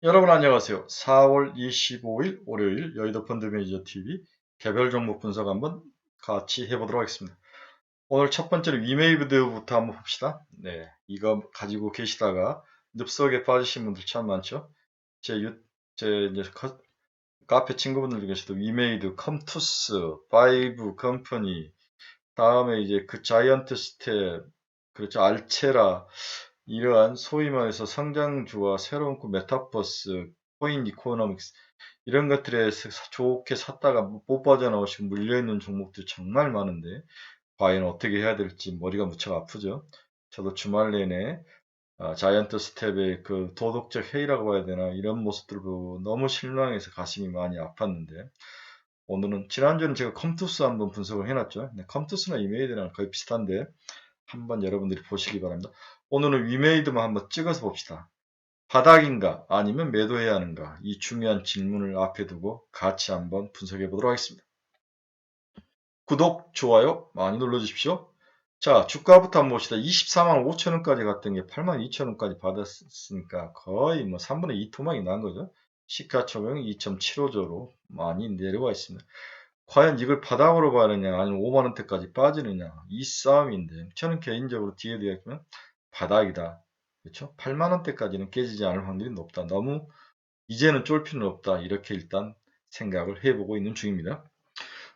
여러분 안녕하세요. 4월 25일 월요일 여의도 펀드 매니저 TV 개별 종목 분석 한번 같이 해보도록 하겠습니다. 오늘 첫 번째로 위메이드부터 한번 봅시다. 네, 이거 가지고 계시다가 늪속에 빠지신 분들 참 많죠. 제 이제 카페 친구분들 중에서도 위메이드, 컴투스, 바이브 컴퍼니, 다음에 이제 그 자이언트 스텝, 그렇죠, 알체라, 이러한 소위 말해서 성장주와 새로운 그 메타버스, 코인 이코노믹스 이런 것들에 좋게 샀다가 못 빠져나오시고 물려있는 종목들 정말 많은데 과연 어떻게 해야 될지 머리가 무척 아프죠. 저도 주말 내내 자이언트 스텝의 그 도덕적 해이라고 봐야 되나 이런 모습들 보고 너무 실망해서 가슴이 많이 아팠는데 오늘은 지난주는 제가 컴투스 한번 분석을 해놨죠. 네, 컴투스나 이메이드랑 거의 비슷한데 한번 여러분들이 보시기 바랍니다. 오늘은 위메이드만 한번 찍어서 봅시다. 바닥인가 아니면 매도해야 하는가 이 중요한 질문을 앞에 두고 같이 한번 분석해 보도록 하겠습니다. 구독, 좋아요 많이 눌러주십시오. 자, 주가부터 한번 봅시다. 24만 5천원까지 갔던 게 8만 2천원까지 받았으니까 거의 뭐 3분의 2 토막이 난 거죠. 시가총액 2.75조로 많이 내려와 있습니다. 과연 이걸 바닥으로 봐야 하느냐 아니면 5만원대까지 빠지느냐 이 싸움인데 저는 개인적으로 뒤에도 얘기했지만 바닥이다. 그렇죠? 8만원대까지는 깨지지 않을 확률이 높다. 너무 이제는 쫄 필요는 없다. 이렇게 일단 생각을 해보고 있는 중입니다.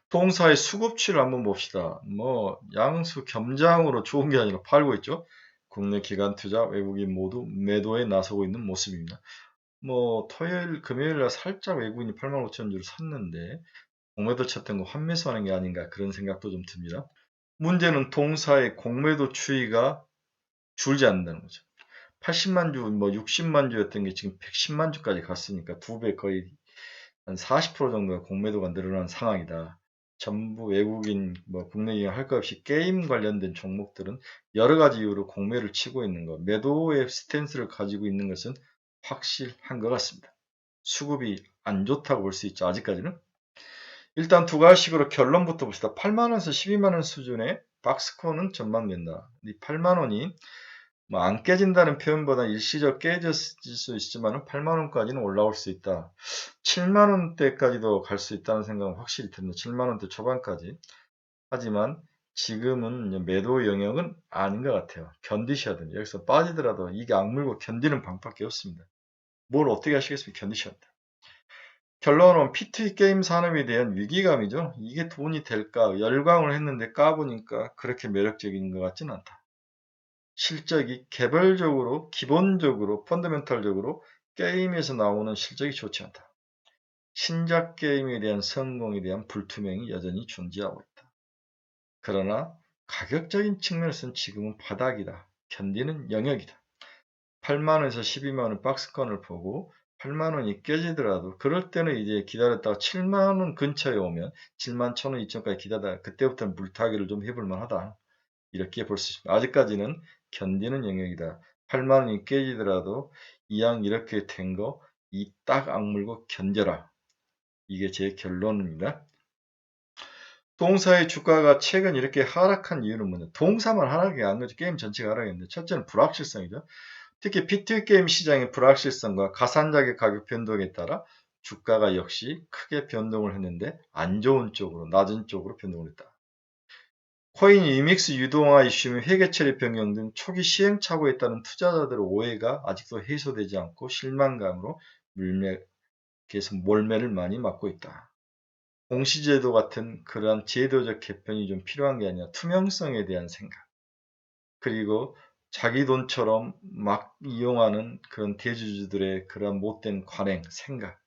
동사의 수급치를 한번 봅시다. 뭐 양수 겸장으로 좋은 게 아니라 팔고 있죠. 국내 기관 투자 외국인 모두 매도에 나서고 있는 모습입니다. 뭐 토요일 금요일 날 살짝 외국인이 8만 5천 주를 샀는데 공매도 쳤던 거 환매수하는 게 아닌가 그런 생각도 좀 듭니다. 문제는 동사의 공매도 추이가 줄지 않는다는 거죠. 80만 주, 뭐 60만 주였던 게 지금 110만 주까지 갔으니까 두 배 거의 한 40% 정도가 공매도가 늘어난 상황이다. 전부 외국인, 뭐 국내 기관 할 것 없이 게임 관련된 종목들은 여러 가지 이유로 공매를 치고 있는 것, 매도의 스탠스를 가지고 있는 것은 확실한 것 같습니다. 수급이 안 좋다고 볼 수 있죠. 아직까지는. 일단 두 가지식으로 결론부터 봅시다. 8만원에서 12만원 수준의 박스권은 전망된다. 이 8만원이 뭐 안 깨진다는 표현보다 일시적 깨질 수 있지만 8만원까지는 올라올 수 있다. 7만원대까지도 갈 수 있다는 생각은 확실히 듭니다. 7만원대 초반까지. 하지만 지금은 매도 영역은 아닌 것 같아요. 견디셔야 됩니다. 여기서 빠지더라도 이게 악물고 견디는 방법밖에 없습니다. 뭘 어떻게 하시겠습니까? 견디셔야 합니다. 결론은 PT 게임 산업에 대한 위기감이죠. 이게 돈이 될까? 열광을 했는데 까보니까 그렇게 매력적인 것 같지는 않다. 실적이 개별적으로, 기본적으로, 펀더멘탈적으로 게임에서 나오는 실적이 좋지 않다. 신작 게임에 대한 성공에 대한 불투명이 여전히 존재하고 있다. 그러나 가격적인 측면에서는 지금은 바닥이다. 견디는 영역이다. 8만원에서 12만원 박스권을 보고 8만원이 깨지더라도 그럴 때는 이제 기다렸다가 7만원 근처에 오면 7만 1천원 이전까지 기다다가 그때부터는 물타기를 좀 해볼 만하다. 이렇게 볼 수 있습니다. 아직까지는 견디는 영역이다. 8만원이 깨지더라도 이왕 이렇게 된 거 이 딱 악물고 견뎌라. 이게 제 결론입니다. 동사의 주가가 최근 이렇게 하락한 이유는 뭐냐? 동사만 하락이 안 거지 게임 전체가 하락했는데 첫째는 불확실성이죠. 특히 PT 게임 시장의 불확실성과 가산자계 가격 변동에 따라 주가가 역시 크게 변동을 했는데 안 좋은 쪽으로 낮은 쪽으로 변동을 했다. 코인 이믹스 유동화 이슈 및 회계 처리 변경 등 초기 시행착오에 따른 투자자들의 오해가 아직도 해소되지 않고 실망감으로 계속 몰매를 많이 맞고 있다. 공시제도 같은 그러한 제도적 개편이 좀 필요한 게 아니라 투명성에 대한 생각. 그리고 자기 돈처럼 막 이용하는 그런 대주주들의 그런 못된 관행, 생각.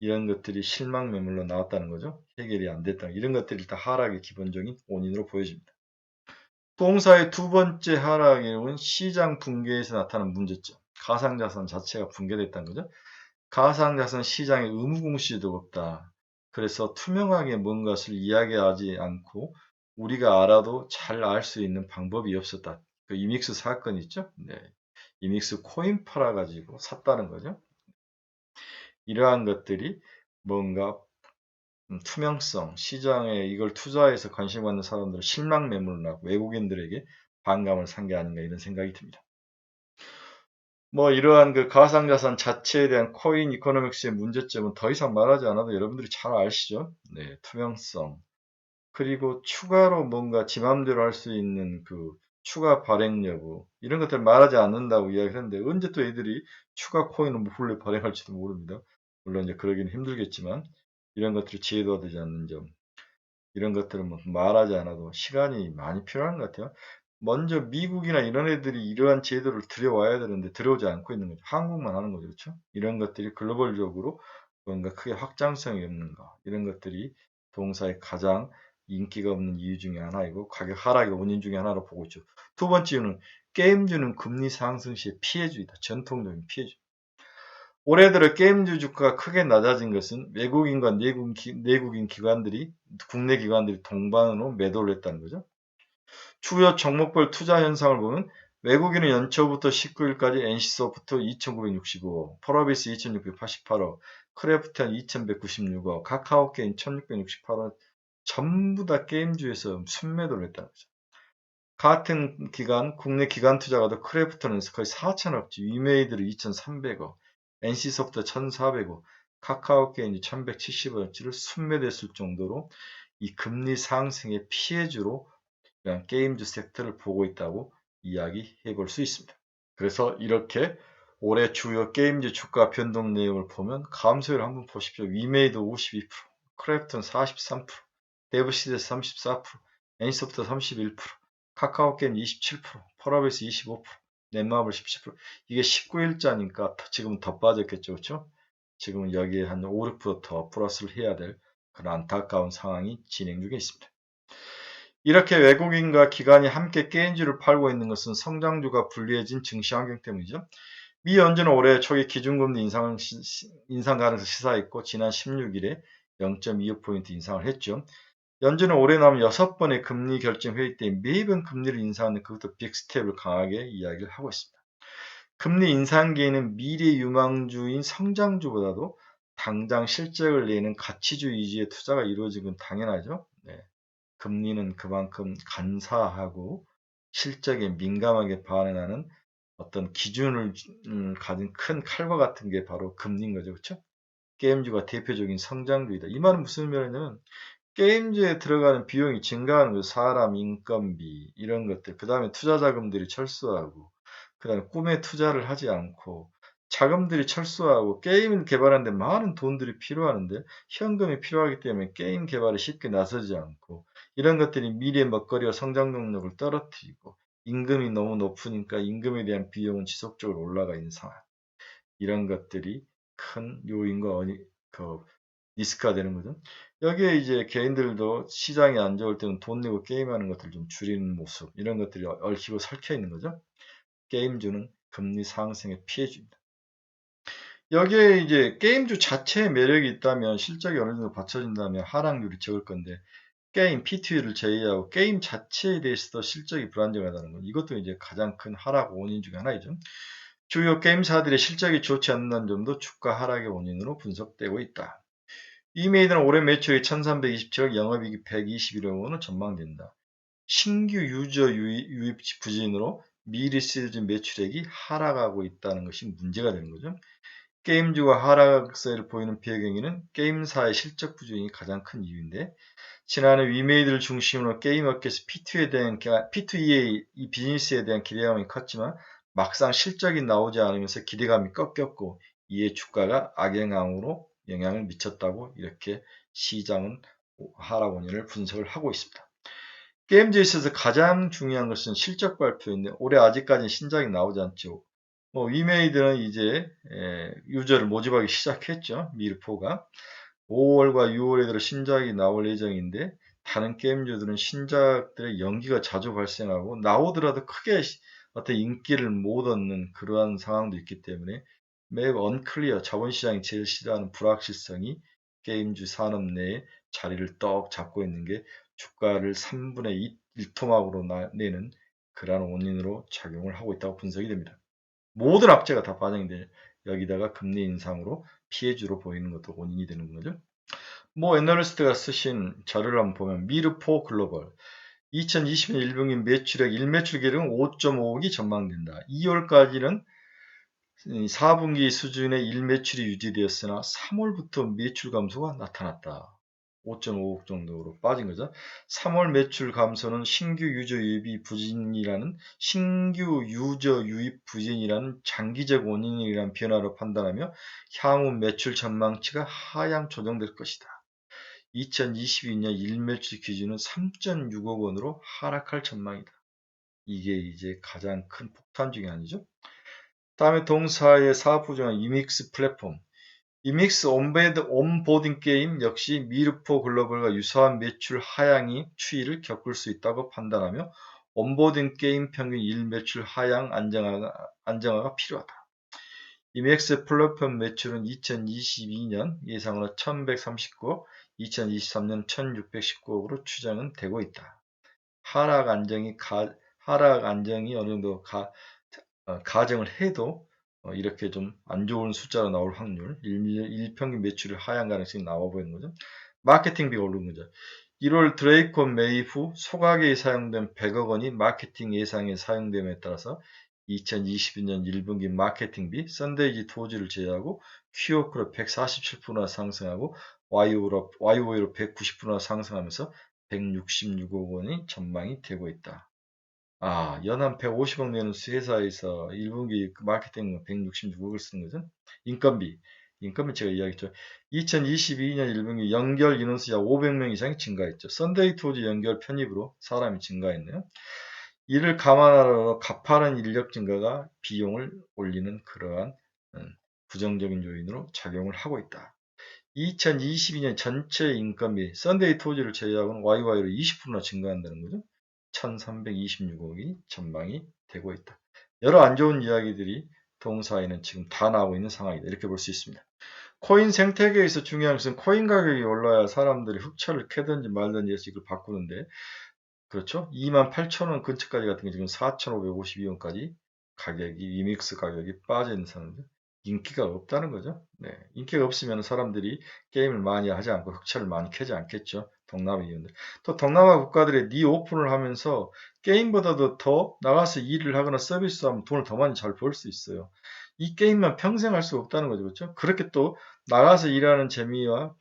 이런 것들이 실망 매물로 나왔다는 거죠. 해결이 안 됐다. 이런 것들이 다 하락의 기본적인 원인으로 보여집니다. 동사의 두 번째 하락은 시장 붕괴에서 나타난 문제점. 가상자산 자체가 붕괴됐다는 거죠. 가상자산 시장에 의무공시도 없다. 그래서 투명하게 뭔가를 이야기하지 않고 우리가 알아도 잘 알 수 있는 방법이 없었다. 그 이믹스 사건 있죠? 네. 이믹스 코인 팔아가지고 샀다는 거죠. 이러한 것들이 뭔가 투명성, 시장에 이걸 투자해서 관심 갖는 사람들은 실망 매물을 나고 외국인들에게 반감을 산 게 아닌가 이런 생각이 듭니다. 뭐 이러한 그 가상자산 자체에 대한 코인 이코노믹스의 문제점은 더 이상 말하지 않아도 여러분들이 잘 아시죠? 네, 투명성. 그리고 추가로 뭔가 지 맘대로 할 수 있는 그 추가 발행 여부 이런 것들 말하지 않는다고 이야기했는데 언제 또 애들이 추가 코인을 몰래 발행할지도 모릅니다. 물론 이제 그러기는 힘들겠지만 이런 것들이 제도화되지 않는 점 이런 것들은 뭐 말하지 않아도 시간이 많이 필요한 것 같아요. 먼저 미국이나 이런 애들이 이러한 제도를 들여와야 되는데 들여오지 않고 있는 거죠. 한국만 하는 거죠. 그렇죠? 이런 것들이 글로벌적으로 뭔가 크게 확장성이 없는 거. 이런 것들이 동사의 가장 인기가 없는 이유 중에 하나이고 가격 하락의 원인 중에 하나로 보고 있죠. 두 번째 이유는 게임주는 금리 상승 시에 피해주의다. 전통적인 피해주. 올해 들어 게임주 주가가 크게 낮아진 것은 외국인과 내국인 기관들이 국내 기관들이 동반으로 매도를 했다는 거죠. 주요 종목별 투자 현상을 보면 외국인은 연초부터 19일까지 NC소프트 2,965억, 펄어비스 2,688억, 크래프트한 2,196억, 카카오게임 1,668억 전부 다 게임주에서 순매도를 했다는 거죠. 같은 기간 국내 기관 투자가도 크래프트는 거의 4천억지, 위메이드를 2,300억, NC소프트 1,400억, 카카오게임이 1,170억치를 순매도했을 정도로 이 금리 상승의 피해주로 그냥 게임즈 섹터를 보고 있다고 이야기해 볼 수 있습니다. 그래서 이렇게 올해 주요 게임즈 주가 변동 내용을 보면 감소율 한번 보십시오. 위메이드 52%, 크래프톤 43%, 데브시드 34%, 애니소프트 31%, 카카오게임 27%, 펄어비스 25%, 넷마블 17%. 이게 19일자니까 지금은 더 빠졌겠죠. 그렇죠? 지금은 여기에 한 5, 6%더 플러스를 해야 될 그런 안타까운 상황이 진행 중에 있습니다. 이렇게 외국인과 기관이 함께 게임주를 팔고 있는 것은 성장주가 불리해진 증시 환경 때문이죠. 미 연준은 올해 초기 기준금리 인상 가능성 시사했고 지난 16일에 0.25포인트 인상을 했죠. 연준은 올해 남은 6번의 금리 결정 회의 때 매번 금리를 인상하는 그것도 빅스텝을 강하게 이야기를 하고 있습니다. 금리 인상기에는 미래 유망주인 성장주보다도 당장 실적을 내는 가치주 위주의 투자가 이루어진 건 당연하죠. 네. 금리는 그만큼 간사하고 실적에 민감하게 반응하는 어떤 기준을 가진 큰 칼과 같은 게 바로 금리인 거죠. 그렇죠? 게임주가 대표적인 성장주이다. 이 말은 무슨 말이냐면 게임즈에 들어가는 비용이 증가하는 거죠. 사람 인건비 이런 것들. 그 다음에 투자 자금들이 철수하고 그 다음에 꿈에 투자를 하지 않고 자금들이 철수하고 게임을 개발하는데 많은 돈들이 필요하는데 현금이 필요하기 때문에 게임 개발에 쉽게 나서지 않고 이런 것들이 미래의 먹거리와 성장 동력을 떨어뜨리고 임금이 너무 높으니까 임금에 대한 비용은 지속적으로 올라가 있는 상황. 이런 것들이 큰 요인과 리스크가 되는 거죠. 여기에 이제 개인들도 시장이 안 좋을 때는 돈 내고 게임하는 것들 좀 줄이는 모습, 이런 것들이 얽히고 설켜 있는 거죠. 게임주는 금리 상승에 피해줍니다. 여기에 이제 게임주 자체의 매력이 있다면 실적이 어느 정도 받쳐진다면 하락률이 적을 건데 게임 P2E를 제외하고 게임 자체에 대해서도 실적이 불안정하다는 건 이것도 이제 가장 큰 하락 원인 중에 하나이죠. 주요 게임사들의 실적이 좋지 않는 점도 주가 하락의 원인으로 분석되고 있다. 이메이드는 올해 매출이 1327억, 영업이익이 121억 원으로 전망된다. 신규 유저 유입 부진으로 미리 시리즈 매출액이 하락하고 있다는 것이 문제가 되는 거죠. 게임주가 하락세를 보이는 배경에는 게임사의 실적 부진이 가장 큰 이유인데 지난해 위메이드를 중심으로 게임 업계에서 P2E의 이 비즈니스에 대한 기대감이 컸지만 막상 실적이 나오지 않으면서 기대감이 꺾였고 이에 주가가 악영향으로 영향을 미쳤다고 이렇게 시장은 하락 원인을 분석을 하고 있습니다. 게임즈에 있어서 가장 중요한 것은 실적 발표인데 올해 아직까지 신작이 나오지 않죠. 위메이드는 이제 유저를 모집하기 시작했죠. 미르포가 5월과 6월에 들어 신작이 나올 예정인데 다른 게임주들은 신작들의 연기가 자주 발생하고 나오더라도 크게 어떤 인기를 못 얻는 그러한 상황도 있기 때문에 매우 언클리어 자본시장이 제일 싫어하는 불확실성이 게임주 산업 내에 자리를 떡 잡고 있는 게 주가를 3분의 1토막으로 내는 그러한 원인으로 작용을 하고 있다고 분석이 됩니다. 모든 악재가 다 반영돼 여기다가 금리 인상으로 피해주로 보이는 것도 원인이 되는 거죠. 애널리스트가 쓰신 자료를 한번 보면 미르포 글로벌 2020년 1분기 매출액 1매출 계획은 5.5억이 전망된다. 2월까지는 4분기 수준의 일매출이 유지되었으나 3월부터 매출 감소가 나타났다. 5.5억 정도로 빠진 거죠. 3월 매출 감소는 신규 유저 유입 부진이라는 장기적 원인이라는 변화로 판단하며 향후 매출 전망치가 하향 조정될 것이다. 2022년 일매출 기준은 3.6억 원으로 하락할 전망이다. 이게 이제 가장 큰 폭탄 중에 아니죠. 다음에 동사의 사업 부정한 이믹스 플랫폼. 이믹스 온보딩 게임 역시 미르포 글로벌과 유사한 매출 하향이 추이를 겪을 수 있다고 판단하며 온보딩 게임 평균 일 매출 하향 안정화가 필요하다. 이믹스 플랫폼 매출은 2022년 예상으로 1139억, 2023년 1619억으로 추정은 되고 있다. 하락 안정이 어느 정도 가정을 해도 이렇게 좀 안 좋은 숫자로 나올 확률, 일평균 매출을 하향 가능성이 나와 보이는 거죠. 마케팅비가 오른 거죠. 1월 드레이콘 매입 후 소각에 사용된 100억 원이 마케팅 예상에 사용됨에 따라서 2022년 1분기 마케팅비 썬데이지 토지를 제외하고 퀴오크로 147%나 상승하고 YOY로 190%나 상승하면서 166억 원이 전망이 되고 있다. 연한 150억 내는 회사에서 1분기 마케팅 166억을 쓰는 거죠. 인건비 제가 이야기했죠. 2022년 1분기 연결 인원수 약 500명 이상이 증가했죠. 썬데이 토지 연결 편입으로 사람이 증가했네요. 이를 감안하여 가파른 인력 증가가 비용을 올리는 그러한 부정적인 요인으로 작용을 하고 있다. 2022년 전체 인건비 썬데이 토지를 제외하고는 YY로 20%나 증가한다는 거죠. 1326억이 전망이 되고 있다. 여러 안 좋은 이야기들이 동사에는 지금 다 나오고 있는 상황이다. 이렇게 볼 수 있습니다. 코인 생태계에서 중요한 것은 코인 가격이 올라야 사람들이 흑철을 캐든지 말든지 해서 이걸 바꾸는데, 그렇죠? 28,000원 근처까지 같은 게 지금 4,552원까지 가격이, 리믹스 가격이 빠져 있는 상황인데, 인기가 없다는 거죠. 네. 인기가 없으면 사람들이 게임을 많이 하지 않고 흑철을 많이 캐지 않겠죠. 동남아 이웃들. 또 동남아 국가들의 오픈을 하면서 게임보다도 더 나가서 일을 하거나 서비스하면 돈을 더 많이 잘 벌 수 있어요. 이 게임만 평생 할 수 없다는 거죠. 그렇죠? 그렇게 또 나가서 일하는 재미와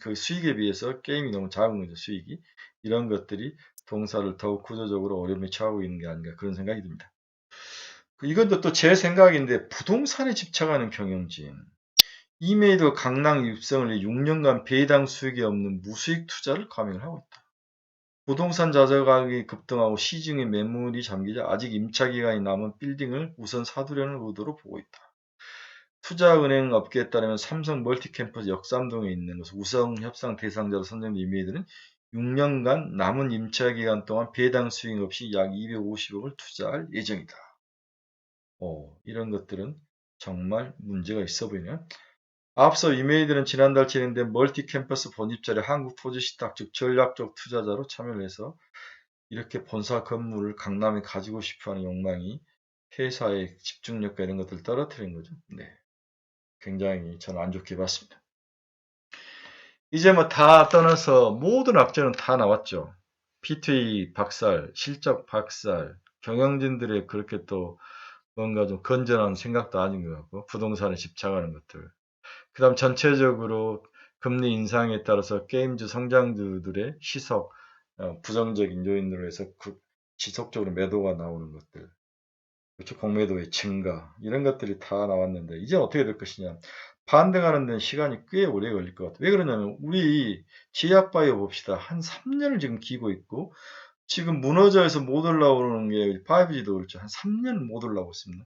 그 수익에 비해서 게임이 너무 작은 거죠. 수익이. 이런 것들이 동사를 더욱 구조적으로 어려움에 처하고 있는 게 아닌가 그런 생각이 듭니다. 이것도 또 제 생각인데 부동산에 집착하는 경영진. 이메이드 강남 입성을 위해 6년간 배당 수익이 없는 무수익 투자를 감행을 하고 있다. 부동산 자재 가격이 급등하고 시중에 매물이 잠기자 아직 임차 기간이 남은 빌딩을 우선 사두려는 의도로 보고 있다. 투자은행 업계에 따르면 삼성 멀티캠퍼스 역삼동에 있는 것은 우선 협상 대상자로 선정된 이메이드는 6년간 남은 임차 기간 동안 배당 수익 없이 약 250억을 투자할 예정이다. 이런 것들은 정말 문제가 있어 보이네요. 앞서 이메이드는 지난달 진행된 멀티 캠퍼스 본입자리 한국토지시탁 즉 전략적 투자자로 참여를 해서 이렇게 본사 건물을 강남에 가지고 싶어하는 욕망이 회사의 집중력과 이런 것들을 떨어뜨린 거죠. 네, 굉장히 저는 안 좋게 봤습니다. 이제 뭐 다 떠나서 모든 악재는 다 나왔죠. P2E 박살, 실적 박살, 경영진들의 그렇게 또 뭔가 좀 건전한 생각도 아닌 것 같고 부동산에 집착하는 것들. 그 다음 전체적으로 금리 인상에 따라서 게임주 성장주들의 시석, 부정적인 요인으로 해서 지속적으로 매도가 나오는 것들, 그렇죠? 공매도의 증가, 이런 것들이 다 나왔는데, 이제 어떻게 될 것이냐. 반등하는 데는 시간이 꽤 오래 걸릴 것 같아요. 왜 그러냐면, 우리 제약바이오 봅시다. 한 3년을 지금 기고 있고, 지금 무너져서 못 올라오는 게 5G도 그렇죠. 한 3년 못 올라오고 있습니다.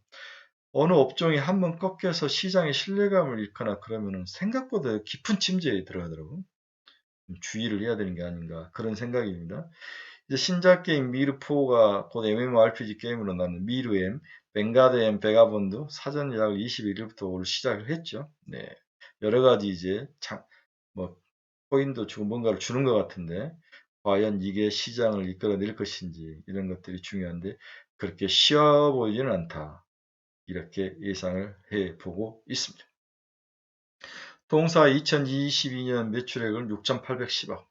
어느 업종이 한번 꺾여서 시장의 신뢰감을 잃거나 그러면은 생각보다 깊은 침체에 들어가더라고요. 주의를 해야 되는 게 아닌가 그런 생각입니다. 이제 신작 게임 미르4가 곧 MMORPG 게임으로 나는 미르M, 뱅가드M, 베가본드 사전 예약을 21일부터 오늘 시작을 했죠. 네. 여러 가지 이제 뭐 코인도 주고 뭔가를 주는 것 같은데 과연 이게 시장을 이끌어낼 것인지 이런 것들이 중요한데 그렇게 쉬워 보이지는 않다. 이렇게 예상을 해보고 있습니다. 동사 2022년 매출액은 6,810억,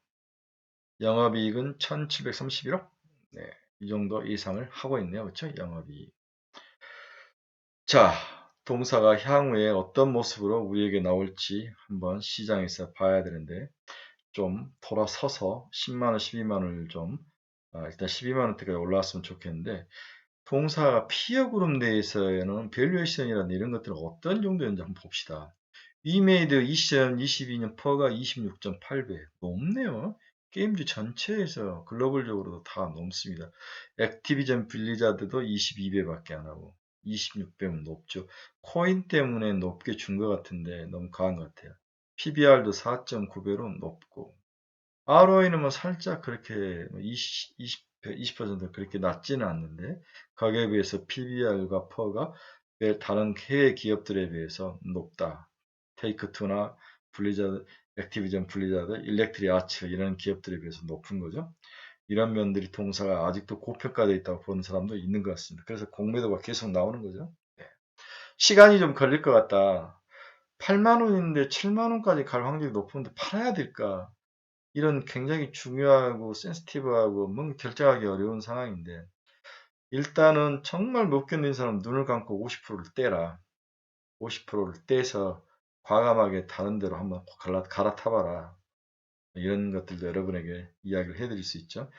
영업이익은 1,731억, 네, 이 정도 예상을 하고 있네요. 그렇죠? 영업이익. 자, 동사가 향후에 어떤 모습으로 우리에게 나올지 한번 시장에서 봐야 되는데 좀 돌아서서 10만원, 12만원을 좀 일단 12만원대까지 올라왔으면 좋겠는데 동사가 피어 그룹 내에서는 밸류에이션이라는 이런 것들은 어떤 정도였는지 한번 봅시다. 위메이드 2022년 퍼가 26.8배 높네요. 게임주 전체에서 글로벌적으로도 다 높습니다. 액티비전 블리자드도 22배밖에 안 하고 26배면 높죠. 코인 때문에 높게 준 것 같은데 너무 강한 것 같아요. PBR도 4.9배로 높고 ROI는 뭐 살짝 그렇게 20% 그렇게 낮지는 않는데 가격에 비해서 PBR과 퍼가 다른 해외 기업들에 비해서 높다. 테이크2나 블리자드, 액티비전 블리자드, 일렉트리 아츠 이런 기업들에 비해서 높은 거죠. 이런 면들이 동사가 아직도 고평가되어 있다고 보는 사람도 있는 것 같습니다. 그래서 공매도가 계속 나오는 거죠. 네. 시간이 좀 걸릴 것 같다. 8만 원인데 7만 원까지 갈 확률이 높은데 팔아야 될까? 이런 굉장히 중요하고 센시티브하고 뭔가 결정하기 어려운 상황인데 일단은 정말 못 견딘 사람 눈을 감고 50%를 떼라. 50%를 떼서 과감하게 다른 데로 한번 갈아타봐라. 이런 것들도 여러분에게 이야기를 해드릴 수 있죠.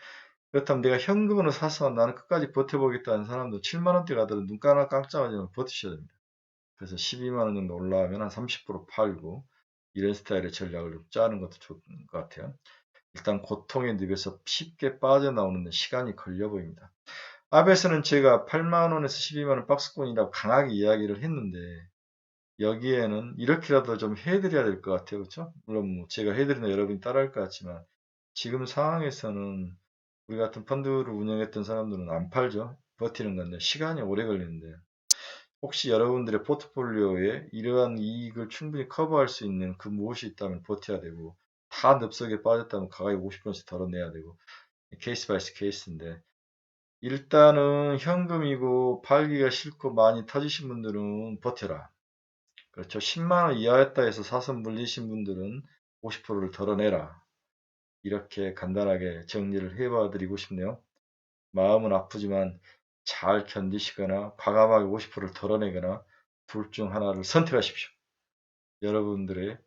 그렇다면 내가 현금으로 사서 나는 끝까지 버텨보겠다는 사람도 7만 원대 가더라도 눈 깜짝하지 않고 버티셔야 됩니다. 그래서 12만 원 정도 올라가면 한 30% 팔고 이런 스타일의 전략을 좀 짜는 것도 좋은 것 같아요. 일단 고통의 늪에서 쉽게 빠져나오는 데 시간이 걸려 보입니다. 압에서는 제가 8만원에서 12만원 박스권이라고 강하게 이야기를 했는데 여기에는 이렇게라도 좀 해드려야 될 것 같아요. 그렇죠? 물론 뭐 제가 해드리면 여러분이 따라할 것 같지만 지금 상황에서는 우리 같은 펀드를 운영했던 사람들은 안 팔죠. 버티는 건데 시간이 오래 걸리는데 혹시 여러분들의 포트폴리오에 이러한 이익을 충분히 커버할 수 있는 그 무엇이 있다면 버텨야 되고 다 늪속에 빠졌다면 가까이 50%씩 덜어내야 되고 케이스 바이 케이스인데 일단은 현금이고 팔기가 싫고 많이 터지신 분들은 버텨라. 그렇죠. 10만원 이하였다 해서 사서 물리신 분들은 50%를 덜어내라. 이렇게 간단하게 정리를 해봐 드리고 싶네요. 마음은 아프지만 잘 견디시거나 과감하게 50%를 덜어내거나 둘 중 하나를 선택하십시오. 여러분들의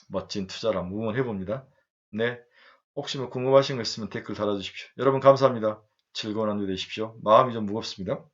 멋진 투자를 한번 응원해 봅니다. 네. 혹시 뭐 궁금하신 거 있으면 댓글 달아주십시오. 여러분 감사합니다. 즐거운 하루 되십시오. 마음이 좀 무겁습니다.